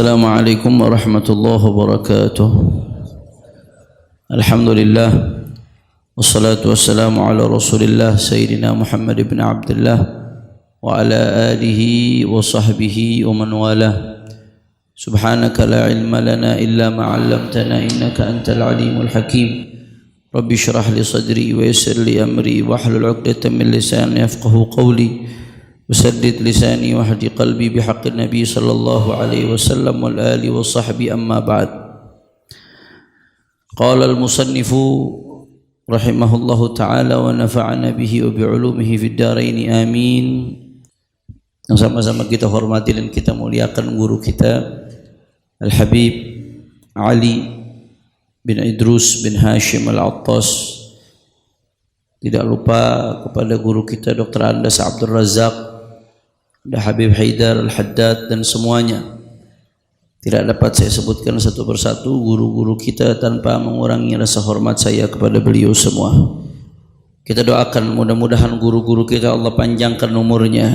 Assalamualaikum warahmatullahi wabarakatuh. Alhamdulillah wassalatu wassalamu ala Rasulillah Sayyidina Muhammad ibn Abdullah wa ala alihi wa sahbihi wa man walah. Subhanaka la ilma lana illa ma 'allamtana innaka antal alimul hakim. Rabbi shrah li sadri wa yassir li amri wahlul 'uqdatam min lisani yafqahu qawli. وسدد لساني واهد قلبي بحق النبي صلى الله عليه وسلم والآل والصحب أما بعد. قال المصنف رحمه الله تعالى ونفعنا به وبعلومه في الدارين آمين. Yang sama-sama kita hormati dan kita muliakan guru kita Al-Habib Ali bin Idrus bin Hashim Al-Attas. Tidak lupa kepada guru kita Dr. Andas Abdul Razak, ada Habib Haidar Al-Haddad dan semuanya. Tidak dapat saya sebutkan satu persatu guru-guru kita tanpa mengurangi rasa hormat saya kepada beliau semua. Kita doakan mudah-mudahan guru-guru kita Allah panjangkan umurnya,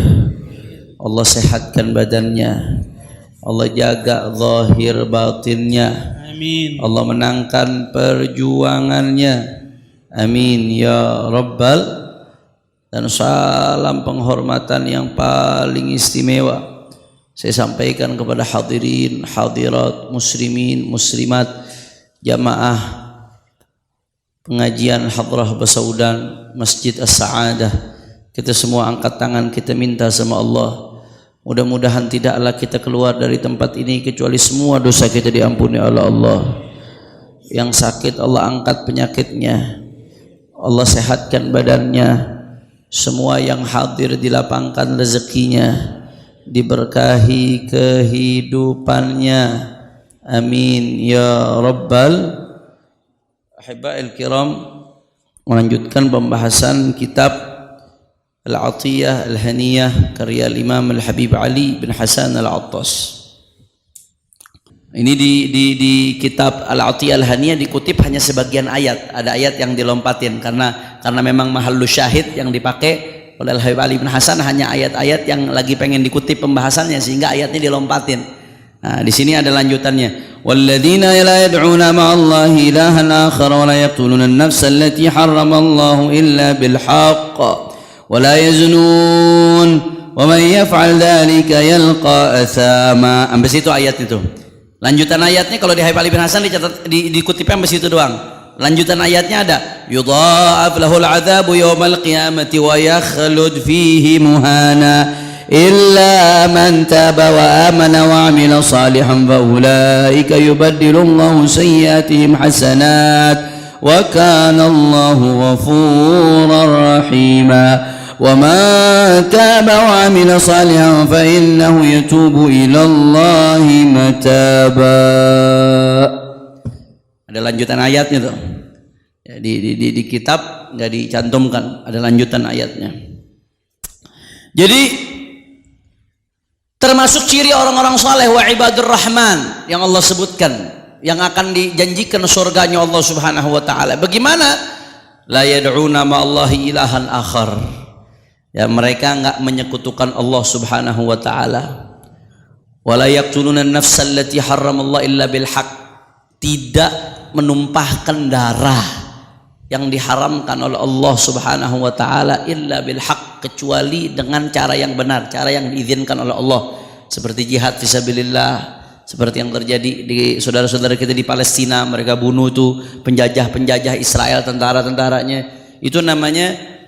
Allah sehatkan badannya, Allah jaga zahir batinnya, amin. Allah menangkan perjuangannya, amin ya Rabbal. Dan salam penghormatan yang paling istimewa saya sampaikan kepada hadirin, hadirat, muslimin, muslimat, jamaah pengajian Hadrah Basaudan Masjid As-Sa'adah. Kita semua angkat tangan, kita minta sama Allah, mudah-mudahan tidaklah kita keluar dari tempat ini kecuali semua dosa kita diampuni oleh Allah. Yang sakit Allah angkat penyakitnya, Allah sehatkan badannya. Semua yang hadir dilapangkan rezekinya, diberkahi kehidupannya, amin ya Rabbal. Ahibba'il kiram, melanjutkan pembahasan kitab Al-Atiyah Al-Haniyah karya Imam Al-Habib Ali bin Hasan Al-Attas. Ini di kitab Al-Atiyah Al-Haniyah dikutip hanya sebagian ayat. Ada ayat yang dilompatin karena memang mahallu syahid yang dipakai oleh Al-Habib Ali bin Hasan hanya ayat-ayat yang lagi pengen dikutip pembahasannya sehingga ayatnya dilompatin. Nah, di sini ada lanjutannya. Walladzina la yad'una ma'allahi ilahan akhar wa la yaqtuluna an-nafsa allati harramallahu illa bil haqq wa la yaznun wa man yaf'al dzalika yalqa athama. Sampai situ ayat itu. Lanjutan ayatnya kalau di Habib Ali bin Hasan dikutipnya sampai situ doang. Lanjutan ayatnya ada yudha'af lahul 'adzabu yaumal qiyamati wa yakhlud fihi muhana illa man taba wa amana wa 'amila salihan fa ulaika yubaddilullahu sayyi'atihim hasanat wa kana Allahu ghafurar rahima. وَمَا تَابَ وَعَمِلَ صَالِحًا فَإِنَّهُ يَتُوبُ إِلَى اللَّهِ مَتَابًا. Ada lanjutan ayatnya tuh. Ya, di kitab nggak dicantumkan, ada lanjutan ayatnya. Jadi termasuk ciri orang-orang saleh wa ibadur rahman yang Allah sebutkan, yang akan dijanjikan surganya Allah Subhanahu wa taala. Bagaimana? La yad'una ma'allahi ilahan akhar. Ya, mereka enggak menyekutukan Allah Subhanahu wa taala. Wala yaqtuluna an-nafsa allati harramallahu illa bil haqq. Tidak menumpahkan darah yang diharamkan oleh Allah Subhanahu wa taala illa bil haqq, kecuali dengan cara yang benar, cara yang diizinkan oleh Allah, seperti jihad fisabilillah, seperti yang terjadi di saudara-saudara kita di Palestina. Mereka bunuh tuh penjajah-penjajah Israel, tentara-tentaranya. Itu namanya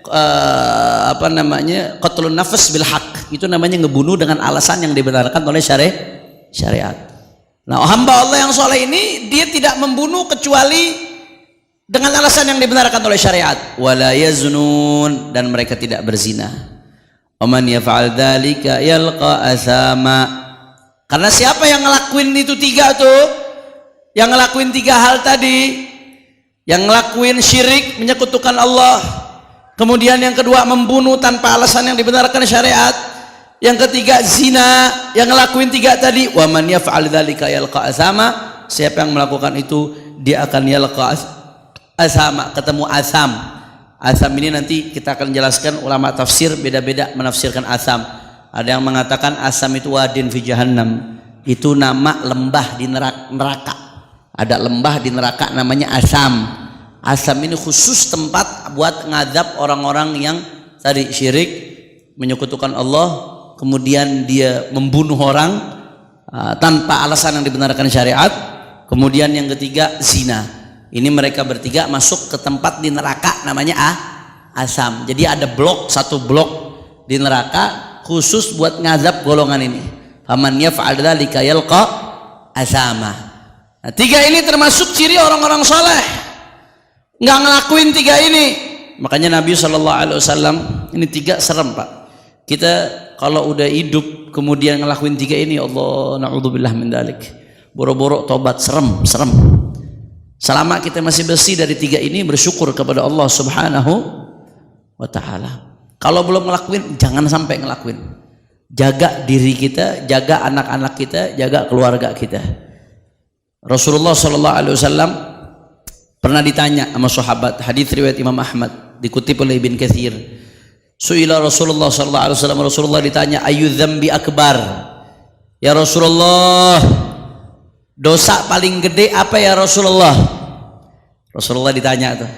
qatlun nafs bil haq. Itu namanya ngebunuh dengan alasan yang dibenarkan oleh syariat. Nah, hamba Allah yang soleh ini dia tidak membunuh kecuali dengan alasan yang dibenarkan oleh syariat. Wala yaznun, dan mereka tidak berzina. Waman yaf'al dzalika yalqa athama. Karena siapa yang ngelakuin itu tiga tuh, yang ngelakuin tiga hal tadi, yang ngelakuin syirik, menyekutukan Allah, kemudian yang kedua membunuh tanpa alasan yang dibenarkan syariat, yang ketiga zina, yang ngelakuin tiga tadi, wa man yaf'al dzalika yalqa athama, siapa yang melakukan itu dia akan yalqa athama, ketemu asam. Asam ini nanti kita akan jelaskan, ulama tafsir beda-beda menafsirkan asam. Ada yang mengatakan asam itu wadin fi jahannam, Itu nama lembah di neraka. Ada lembah di neraka namanya Asam. Asam ini khusus tempat buat ngadab orang-orang yang tadi syirik, menyekutukan Allah, kemudian dia membunuh orang tanpa alasan yang dibenarkan syariat. Kemudian yang ketiga zina. Ini mereka bertiga masuk ke tempat di neraka namanya Asam. Jadi ada satu blok di neraka khusus buat ngadab golongan ini. Faman yaf'al dzalika yalqa asama. Nah, 3 ini termasuk ciri orang-orang soleh. Nggak ngelakuin 3 ini. Makanya Nabi SAW, ini 3 serem Pak. Kita kalau udah hidup kemudian ngelakuin 3 ini, Allah na'udzubillah min dzalik. Boro-boro tobat, serem. Selama kita masih bersih dari 3 ini, bersyukur kepada Allah Subhanahu wa ta'ala. Kalau belum ngelakuin, jangan sampai ngelakuin. Jaga diri kita, jaga anak-anak kita, jaga keluarga kita. Rasulullah SAW pernah ditanya sama sahabat, hadis riwayat Imam Ahmad, dikutip oleh Ibn Katsir. Su'ila Rasulullah SAW, Rasulullah ditanya, ayu dzambi akbar? Ya Rasulullah, dosa paling gede apa ya Rasulullah? Rasulullah ditanya tuh.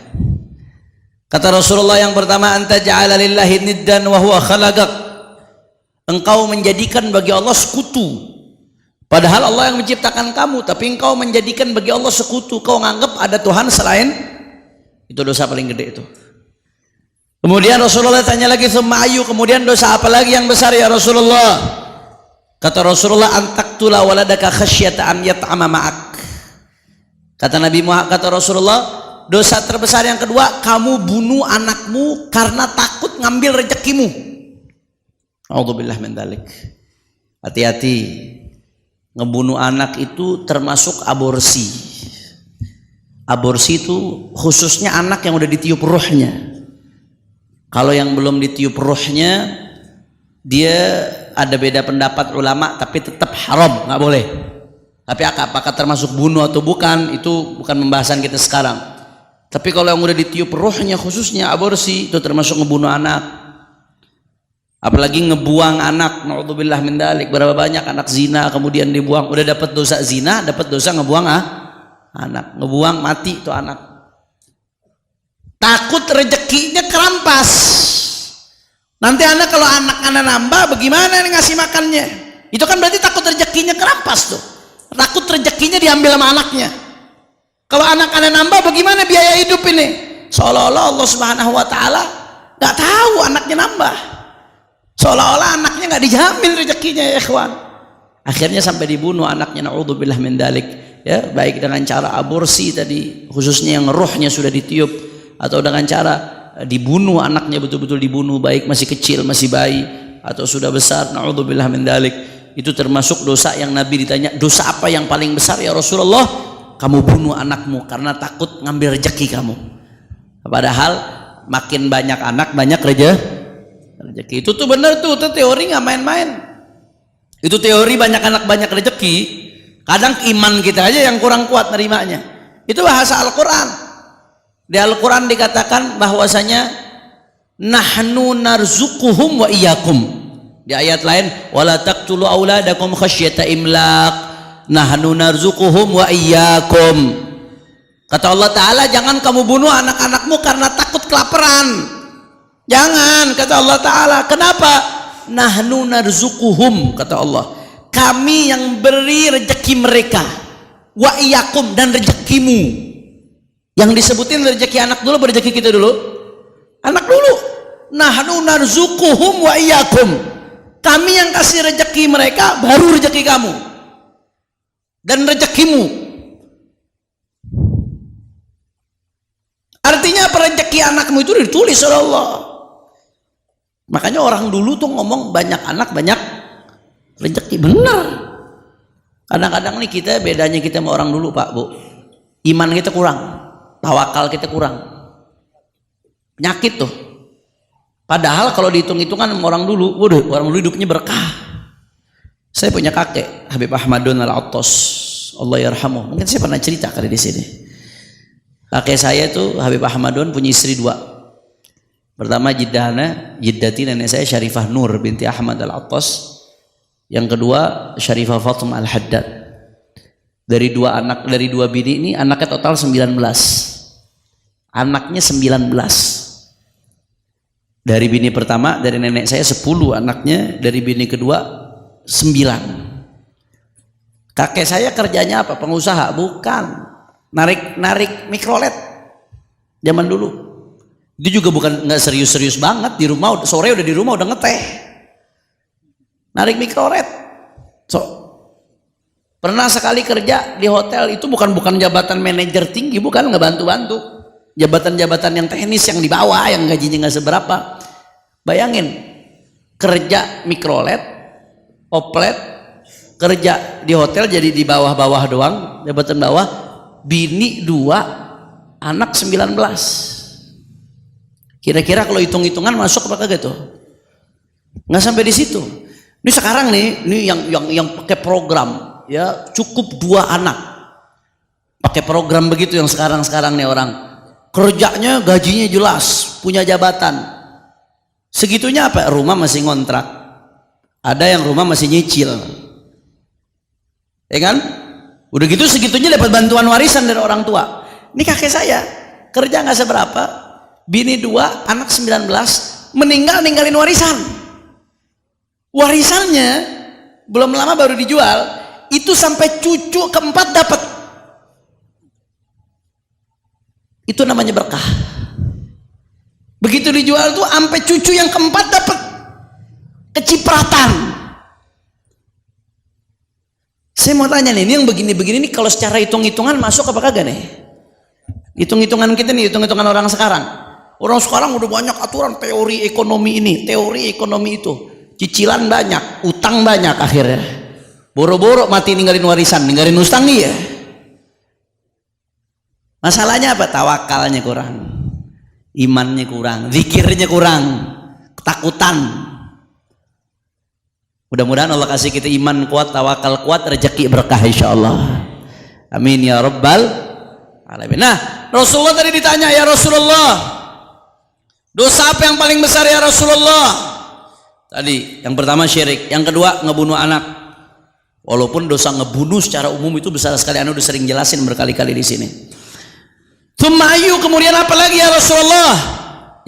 Kata Rasulullah yang pertama, anta ja'ala lillahi niddan wa huwa khalaqak. Engkau menjadikan bagi Allah sekutu. Padahal Allah yang menciptakan kamu, tapi engkau menjadikan bagi Allah sekutu. Kau nganggap ada Tuhan selain itu, dosa paling gede itu. Kemudian Rasulullah tanya lagi, summa ayu, kemudian dosa apa lagi yang besar ya Rasulullah? Kata Rasulullah, antaktula waladaka khasyata an yat'ama ma'ak. Kata Nabi Muhammad, kata Rasulullah, dosa terbesar yang kedua, kamu bunuh anakmu karena takut ngambil rezekimu. A'udzubillah min dzalik. Hati-hati. Ngebunuh anak itu termasuk aborsi. Aborsi itu khususnya anak yang udah ditiup ruhnya. Kalau yang belum ditiup ruhnya, dia ada beda pendapat ulama, tapi tetap haram, nggak boleh. Tapi apakah termasuk bunuh atau bukan, itu bukan pembahasan kita sekarang. Tapi kalau yang udah ditiup ruhnya, khususnya aborsi, itu termasuk ngebunuh anak. Apalagi ngebuang anak, naudzubillah min dzalik. Berapa banyak anak zina kemudian dibuang, udah dapat dosa zina, dapat dosa ngebuang anak, ngebuang mati itu anak. Takut rezekinya kerampas. Nanti anak kalau anak-anak nambah, bagaimana nih ngasih makannya? Itu kan berarti takut rezekinya kerampas tuh. Takut rezekinya diambil sama anaknya. Kalau anak-anak nambah, bagaimana biaya hidup ini? Seolah-olah Allah Subhanahu wa ta'ala nggak tahu anaknya nambah. Seolah-olah anaknya nggak dijamin rezekinya ya ikhwan. Akhirnya sampai dibunuh anaknya, naudzubillah min dzalik. Ya, baik dengan cara aborsi tadi, khususnya yang rohnya sudah ditiup, atau dengan cara dibunuh anaknya, betul-betul dibunuh, baik masih kecil, masih bayi, atau sudah besar, naudzubillah min dzalik. Itu termasuk dosa yang Nabi ditanya, dosa apa yang paling besar ya Rasulullah? Kamu bunuh anakmu karena takut ngambil rezeki kamu. Padahal makin banyak anak, banyak rezeki. Itu tuh bener tuh, itu teori nggak main-main. Itu teori banyak anak banyak rezeki. Kadang iman kita aja yang kurang kuat nerimanya. Itu bahasa Al-Quran. Di Al-Quran dikatakan bahwasanya nahnu narzuquhum wa iyyakum. Di ayat lain, wala taqtulu auladakum khasyata imlaq. Nahnu narzuquhum wa iyyakum. Kata Allah Ta'ala, jangan kamu bunuh anak-anakmu karena takut kelaparan. Jangan, kata Allah Ta'ala. Kenapa? Nahnu narzuquhum, kata Allah. Kami yang beri rezeki mereka. Wa iyyakum, dan rezekimu. Yang disebutin rezeki anak dulu, rezeki kita dulu. Anak dulu. Nahnu narzuquhum wa iyyakum. Kami yang kasih rezeki mereka, baru rezeki kamu. Dan rezekimu. Artinya apa? Rezeki anakmu itu ditulis oleh Allah. Makanya orang dulu tuh ngomong banyak anak banyak rezeki. Benar. Kadang-kadang nih kita, bedanya kita sama orang dulu Pak Bu, iman kita kurang, tawakal kita kurang, penyakit tuh. Padahal kalau dihitung-hitungan sama orang dulu, waduh, orang dulu hidupnya berkah. Saya punya kakek Habib Ahmadun Al-Attas, Allah yarhamuh. Mungkin saya pernah cerita kali di sini. Kakek saya tuh Habib Ahmadun punya istri 2. Pertama jiddati, nenek saya Syarifah Nur binti Ahmad Al-Attas. Yang kedua Syarifah Fatimah Al-Haddad. Dari dua bini ini anaknya total 19. Anaknya 19. Dari bini pertama, dari nenek saya 10 anaknya, dari bini kedua 9. Kakek saya kerjanya apa? Pengusaha? Bukan. Narik mikrolet. Zaman dulu. Itu juga bukan, nggak serius-serius banget. Di rumah sore udah di rumah udah ngeteh. Narik mikrolet. Pernah sekali kerja di hotel, itu bukan jabatan manajer tinggi, bukan, nggak bantu-bantu. Jabatan-jabatan yang teknis yang di bawah, yang gajinya nggak seberapa. Bayangin, kerja mikrolet, oplet, kerja di hotel jadi di bawah-bawah doang, jabatan bawah, bini 2, anak 19. Kira-kira kalau hitung-hitungan masuk apa kagak tuh? Nggak sampai di situ. Ini sekarang nih, ini yang pakai program, ya cukup 2 anak. Pakai program begitu yang sekarang nih orang. Kerjanya gajinya jelas, punya jabatan. Segitunya apa? Rumah masih ngontrak. Ada yang rumah masih nyicil. Ya kan? Udah gitu segitunya dapat bantuan warisan dari orang tua. Ini kakek saya, kerja nggak seberapa, bini 2, anak 19, ninggalin warisan. Warisannya belum lama baru dijual, itu sampai cucu keempat dapat. Itu namanya berkah. Begitu dijual tuh sampai cucu yang keempat dapat. Kecipratan. Saya mau tanya nih, ini yang begini-begini nih kalau secara hitung-hitungan masuk apa kagak nih? Hitung-hitungan kita nih, hitung-hitungan orang sekarang. Orang sekarang udah banyak aturan, teori ekonomi ini, teori ekonomi itu. Cicilan banyak, utang banyak akhirnya. Boro-boro mati ninggalin warisan, ninggalin utang nih ya. Masalahnya apa? Tawakalnya kurang, imannya kurang, zikirnya kurang, ketakutan. Mudah-mudahan Allah kasih kita iman kuat, tawakal kuat, rezeki berkah insyaallah. Amin ya rabbal alamin. Nah, Rasulullah tadi ditanya, ya Rasulullah, dosa apa yang paling besar ya Rasulullah? Tadi yang pertama syirik, yang kedua ngebunuh anak. Walaupun dosa ngebunuh secara umum itu besar sekali, anda udah sering jelasin berkali-kali di sini. Tumayu, kemudian apa lagi ya Rasulullah?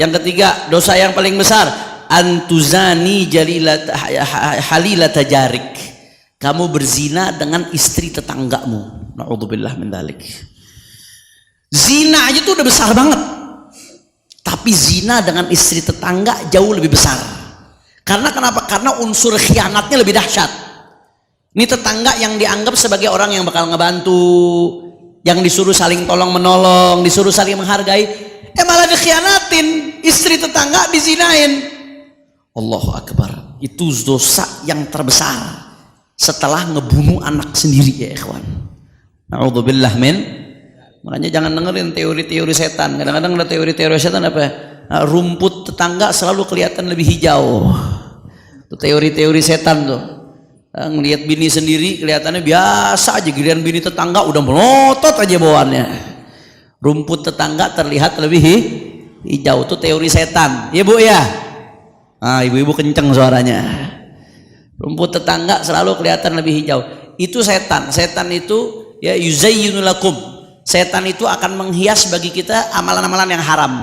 Yang ketiga, dosa yang paling besar, antuzani halilata jarik. Kamu berzina dengan istri tetanggamu. Na'udzubillah min dzalik. Zina aja tuh udah besar banget. Tapi zina dengan istri tetangga jauh lebih besar. Karena kenapa? Karena unsur khianatnya lebih dahsyat. Ini tetangga yang dianggap sebagai orang yang bakal ngebantu, yang disuruh saling tolong menolong, disuruh saling menghargai, malah dikhianatin, istri tetangga dizinain. Allahu Akbar. Itu dosa yang terbesar setelah ngebunuh anak sendiri ya ikhwan. Na'udzubillah min. Makanya jangan dengerin teori-teori setan. Kadang-kadang ada teori-teori setan apa? Rumput tetangga selalu kelihatan lebih hijau. Itu teori-teori setan tuh. Ngelihat bini sendiri kelihatannya biasa aja, giliran bini tetangga udah melotot aja bawaannya. Rumput tetangga terlihat lebih hijau. Itu teori setan. Ya Bu ya. Ah, ibu-ibu kenceng suaranya. Rumput tetangga selalu kelihatan lebih hijau. Itu setan. Setan itu ya yuzayyinu lakum. Setan itu akan menghias bagi kita amalan-amalan yang haram.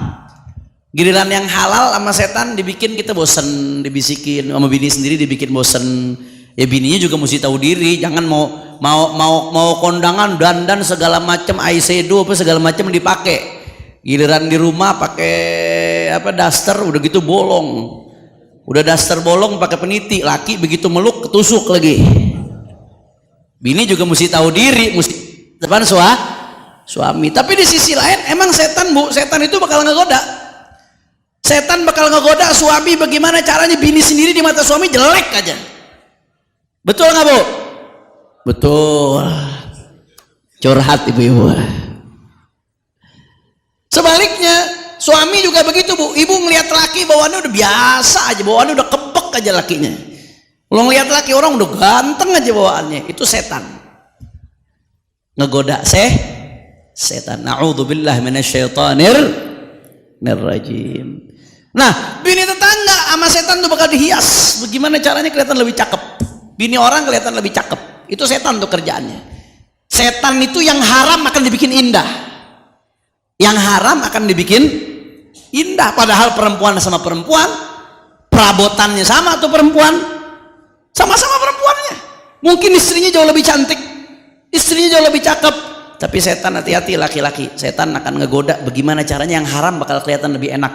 Giliran yang halal sama setan dibikin kita bosen, dibisikin sama bini sendiri dibikin bosen. Ya bininya juga mesti tahu diri, jangan mau kondangan dandan segala macam, eyeshadow apa segala macam dipakai. Giliran di rumah pakai apa daster udah gitu bolong. Udah daster bolong pakai peniti, laki begitu meluk ketusuk lagi. Bini juga mesti tahu diri, mesti depan suami. Tapi di sisi lain emang setan Bu, setan itu bakal ngegoda. Setan bakal ngegoda suami, bagaimana caranya bini sendiri di mata suami jelek aja. Betul nggak Bu? Betul. Curhat ibu-ibu. Sebaliknya suami juga begitu Bu. Ibu ngelihat laki bawaannya udah biasa aja, bawaannya udah kebek aja lakinya. Kalau ngelihat laki orang udah ganteng aja bawaannya, itu setan. Ngegoda setan. Na'udzubillah minasyaitonir rajim. Nah, bini tetangga sama setan tuh bakal dihias. Bagaimana caranya kelihatan lebih cakep? bini orang kelihatan lebih cakep. Itu setan tuh kerjaannya. Setan itu yang haram akan dibikin indah. Yang haram akan dibikin indah. Padahal perempuan sama perempuan, perabotannya sama tuh perempuan, sama-sama perempuannya. Mungkin istrinya jauh lebih cantik, istrinya jauh lebih cakep, tapi setan, hati-hati laki-laki, setan akan ngegoda bagaimana caranya yang haram bakal kelihatan lebih enak,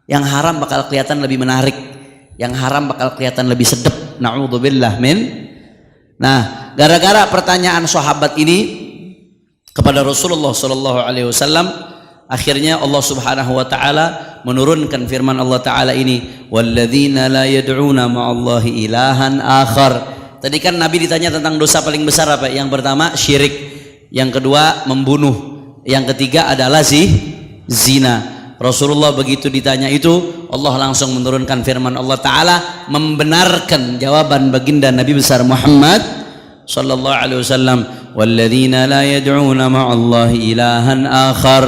yang haram bakal kelihatan lebih menarik, yang haram bakal kelihatan lebih sedap. Na'udzubillah min. Nah, gara-gara pertanyaan sahabat ini kepada Rasulullah sallallahu alaihi wasallam, akhirnya Allah Subhanahu wa taala menurunkan firman Allah taala ini, walladzina la yad'una ma'allahi ilahan akhar. Tadi kan Nabi ditanya tentang dosa paling besar apa? Yang pertama syirik, yang kedua membunuh, yang ketiga adalah zina. Rasulullah begitu ditanya itu, Allah langsung menurunkan firman Allah taala membenarkan jawaban baginda Nabi besar Muhammad sallallahu alaihi wasallam, walladzina la yad'una ma'allahi ilahan akhar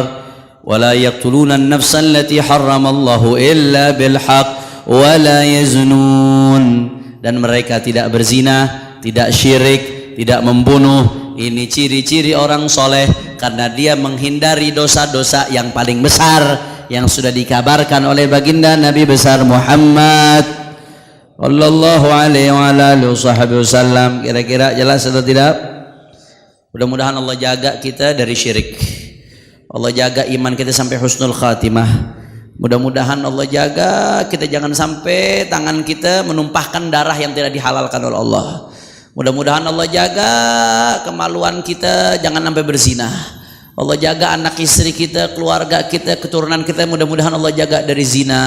wa la yaqtuluna an-nafsa allati harramallahu illa bil haqq wa la yaznun. Dan mereka tidak berzina, tidak syirik, tidak membunuh. Ini ciri-ciri orang soleh, karena dia menghindari dosa-dosa yang paling besar yang sudah dikabarkan oleh baginda Nabi besar Muhammad sallallahu alaihi wasallam. Kira-kira jelas atau tidak? Mudah-mudahan Allah jaga kita dari syirik, Allah jaga iman kita sampai husnul khatimah. Mudah-mudahan Allah jaga kita jangan sampai tangan kita menumpahkan darah yang tidak dihalalkan oleh Allah. Mudah-mudahan Allah jaga kemaluan kita jangan sampai berzina. Allah jaga anak istri kita, keluarga kita, keturunan kita, mudah-mudahan Allah jaga dari zina.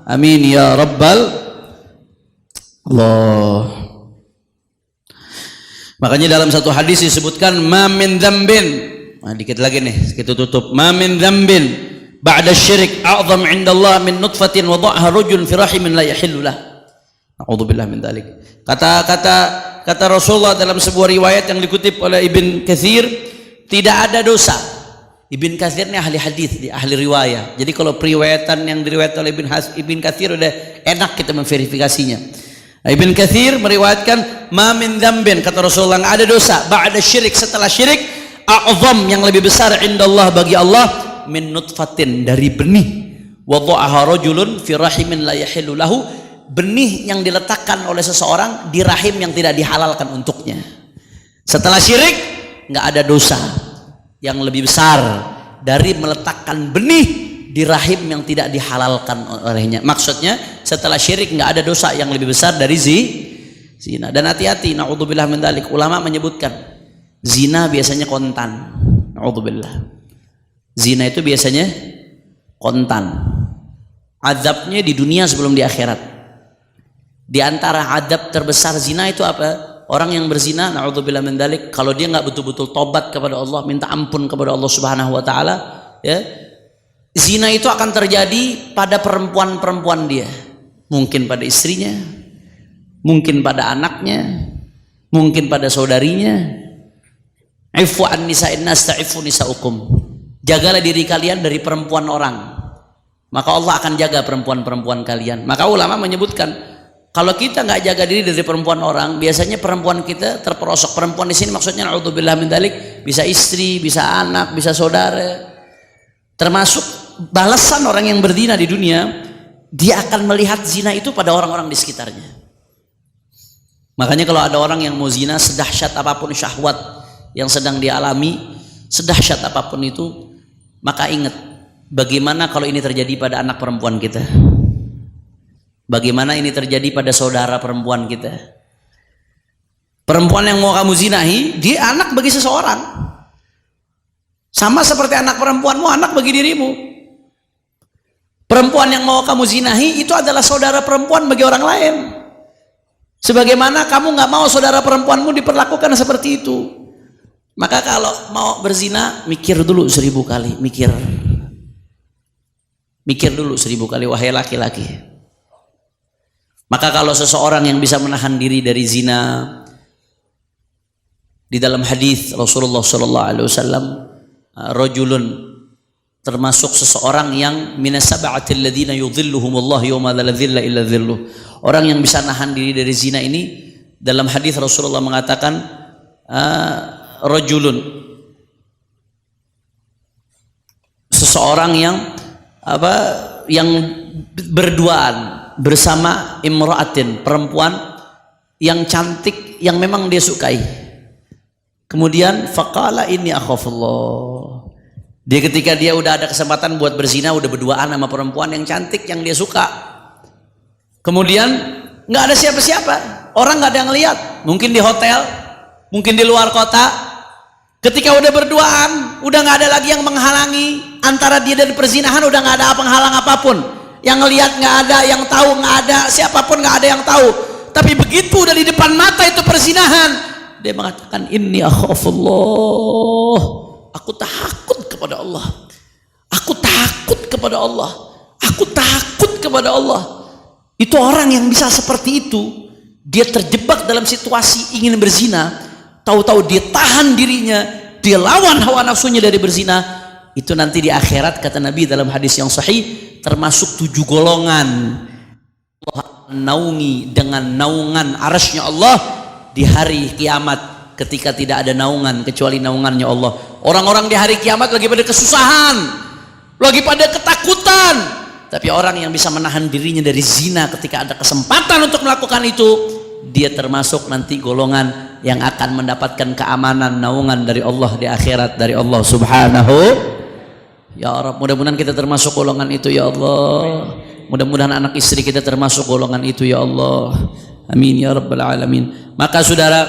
Amin ya rabbal Allah. Makanya dalam satu hadis disebutkan ma min dzambin. Nah, dikit lagi nih, kita tutup. Ma min dzambin ba'da syirik a'zam 'inda Allah min nutfatin wada'aha rajulun fi rahimin la yahillu lah. A'udzubillah min dzalik. Kata Rasulullah dalam sebuah riwayat yang dikutip oleh Ibn Katsir, tidak ada dosa. Ibn Katsir ini ahli hadis, ahli riwayat. Jadi kalau periwayatan yang diriwayatkan oleh Ibn Katsir udah enak kita memverifikasinya. Ibn Katsir meriwayatkan ma min dzambin, kata Rasulullah, nggak ada dosa ba'da syirik, setelah syirik, a'zam, yang lebih besar indallah, bagi Allah, min nutfatin, dari benih, wada'aha rajulun fi rahimin la yahillu lahu, benih yang diletakkan oleh seseorang di rahim yang tidak dihalalkan untuknya. Setelah syirik nggak ada dosa yang lebih besar dari meletakkan benih di rahim yang tidak dihalalkan olehnya. Maksudnya setelah syirik nggak ada dosa yang lebih besar dari zina. Dan hati-hati, naudzubillah min dzalik, ulama menyebutkan zina biasanya kontan. Naudzubillah, zina itu biasanya kontan, azabnya di dunia sebelum di akhirat. Di antara adab terbesar zina itu apa? Orang yang berzina, naudzubillah min dzalik, kalau dia nggak betul-betul tobat kepada Allah, minta ampun kepada Allah Subhanahu wa taala, ya, zina itu akan terjadi pada perempuan-perempuan dia. Mungkin pada istrinya, mungkin pada anaknya, mungkin pada saudarinya. Ifu an nisa'in nas ta'ifu nisa'ukum. Jagalah diri kalian dari perempuan orang, maka Allah akan jaga perempuan-perempuan kalian. Maka ulama menyebutkan, kalau kita nggak jaga diri dari perempuan orang, biasanya perempuan kita terperosok. Perempuan di sini maksudnya naudzubillah min dzalik, bisa istri, bisa anak, bisa saudara. Termasuk balasan orang yang berzina di dunia, dia akan melihat zina itu pada orang-orang di sekitarnya. Makanya kalau ada orang yang mau zina, sedahsyat apapun syahwat yang sedang dialami, sedahsyat apapun itu, maka ingat bagaimana kalau ini terjadi pada anak perempuan kita. Bagaimana ini terjadi pada saudara perempuan kita. Perempuan yang mau kamu zinahi, dia anak bagi seseorang. Sama seperti anak perempuanmu, anak bagi dirimu. Perempuan yang mau kamu zinahi itu adalah saudara perempuan bagi orang lain. Sebagaimana kamu nggak mau saudara perempuanmu diperlakukan seperti itu. Maka kalau mau berzina, mikir dulu 1000 kali. Mikir dulu 1000 kali, wahai laki-laki. Maka kalau seseorang yang bisa menahan diri dari zina, di dalam hadis Rasulullah sallallahu alaihi wasallam, rajulun, termasuk seseorang yang minas sab'atil ladzina yudhilluhumullah yauma la dhilla illa dhilluh. Orang yang bisa nahan diri dari zina ini Dalam hadis Rasulullah mengatakan rajulun, seseorang yang berduaan bersama imra'atin, perempuan yang cantik yang memang dia sukai. Kemudian faqala inni akhafullah. Dia ketika dia udah ada kesempatan buat berzina, udah berduaan sama perempuan yang cantik yang dia suka. Kemudian nggak ada siapa-siapa, orang nggak ada yang lihat, mungkin di hotel, mungkin di luar kota. Ketika udah berduaan, udah nggak ada lagi yang menghalangi antara dia dan perzinahan, udah nggak ada penghalang apapun. Yang ngelihat nggak ada, yang tahu nggak ada, siapapun nggak ada yang tahu. Tapi begitu udah di depan mata itu perzinahan, dia mengatakan inni akhafullah, aku takut kepada Allah, aku takut kepada Allah, aku takut kepada Allah. Itu orang yang bisa seperti itu. Dia terjebak dalam situasi ingin berzina, tahu-tahu dia tahan dirinya, dia lawan hawa nafsunya dari berzina. Itu nanti di akhirat, kata Nabi dalam hadis yang sahih, termasuk 7 golongan. Allah naungi dengan naungan arasy-Nya Allah di hari kiamat, ketika tidak ada naungan kecuali naungannya Allah. Orang-orang di hari kiamat lagi pada kesusahan, lagi pada ketakutan, tapi orang yang bisa menahan dirinya dari zina ketika ada kesempatan untuk melakukan itu, dia termasuk nanti golongan yang akan mendapatkan keamanan, naungan dari Allah di akhirat, dari Allah Subhanahu. Ya Rabb, mudah-mudahan kita termasuk golongan itu ya Allah. Mudah-mudahan anak istri kita termasuk golongan itu ya Allah. Amin ya Rabbal Alamin. Maka saudara,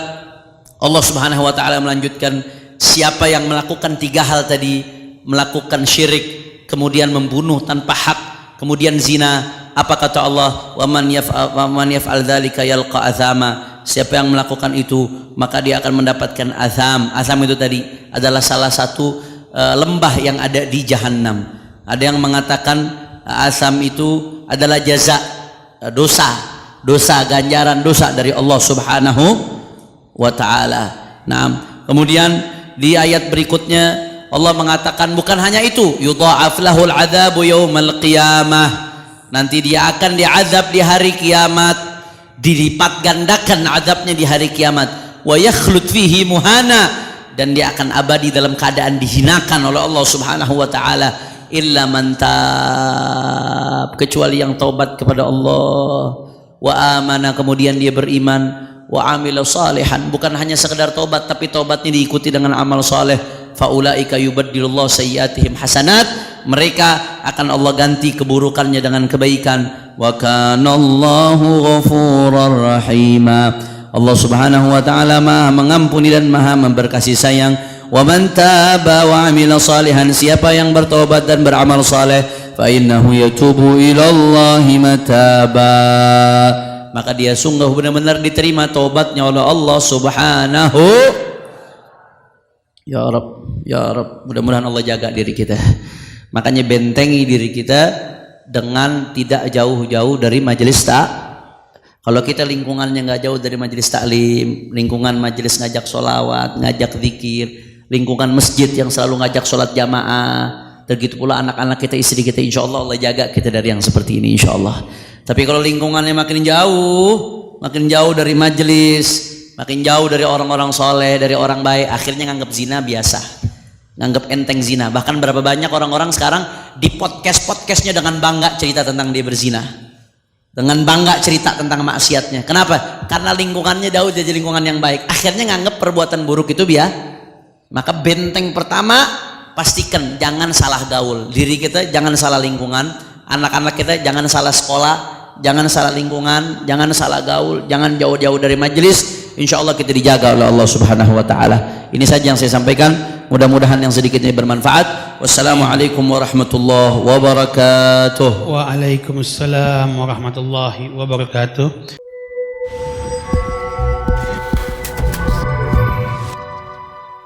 Allah Subhanahu wa taala melanjutkan, siapa yang melakukan 3 hal tadi, melakukan syirik, kemudian membunuh tanpa hak, kemudian zina, apa kata Allah? Wa man yaf'al dzalika yalqa athama. Siapa yang melakukan itu, maka dia akan mendapatkan azam. Azam itu tadi adalah salah satu lembah yang ada di Jahannam. Ada yang mengatakan azam itu adalah jaza, dosa, ganjaran dosa dari Allah Subhanahu wa ta'ala. Nah, kemudian di ayat berikutnya Allah mengatakan bukan hanya itu, yudha'af lahul adzabu yaumal qiyamah. Nanti dia akan diazab di hari kiamat, dilipat gandakan azabnya di hari kiamat. Wa yakhlud fihi muhana, dan dia akan abadi dalam keadaan dihinakan oleh Allah Subhanahu wa taala. Illa man tab, kecuali yang taubat kepada Allah, wa amana, kemudian dia beriman, wa amila salihan, bukan hanya sekedar taubat tapi taubatnya diikuti dengan amal saleh. Faulaika yubaddilullahu sayyiatihim hasanat, mereka akan Allah ganti keburukannya dengan kebaikan. Wa kanallahu ghafurar rahima, Allah Subhanahu wa taala Maha mengampuni dan Maha memberkasih sayang. Wa man taba wa amila salihan, siapa yang bertobat dan beramal saleh, fa innahu yatubu ilallahi mataba, maka dia sungguh benar-benar diterima taubatnya oleh Allah Subhanahu. Ya Rabb, mudah-mudahan Allah jaga diri kita. Makanya bentengi diri kita dengan tidak jauh-jauh dari majelis Kalau kita lingkungannya nggak jauh dari majelis taklim, lingkungan majelis ngajak sholawat, ngajak zikir, lingkungan masjid yang selalu ngajak sholat jamaah, begitu pula anak-anak kita, istri kita, insya Allah Allah jaga kita dari yang seperti ini, insya Allah. Tapi kalau lingkungannya makin jauh dari majelis, makin jauh dari orang-orang soleh, dari orang baik, akhirnya nganggap zina biasa, nganggap enteng zina. Bahkan berapa banyak orang-orang sekarang di podcastnya dengan bangga cerita tentang dia berzina, dengan bangga cerita tentang maksiatnya. Kenapa? Karena lingkungannya jauh dari lingkungan yang baik, akhirnya nganggap perbuatan buruk itu Maka benteng pertama, pastikan jangan salah gaul. Diri kita jangan salah lingkungan, anak-anak kita jangan salah sekolah, jangan salah lingkungan, jangan salah gaul, jangan jauh-jauh dari majelis. Insya Allah kita dijaga oleh Allah Subhanahu wa taala. Ini saja yang saya sampaikan, mudah-mudahan yang sedikitnya bermanfaat. Wassalamualaikum warahmatullahi wabarakatuh. Waalaikumsalam warahmatullahi wabarakatuh.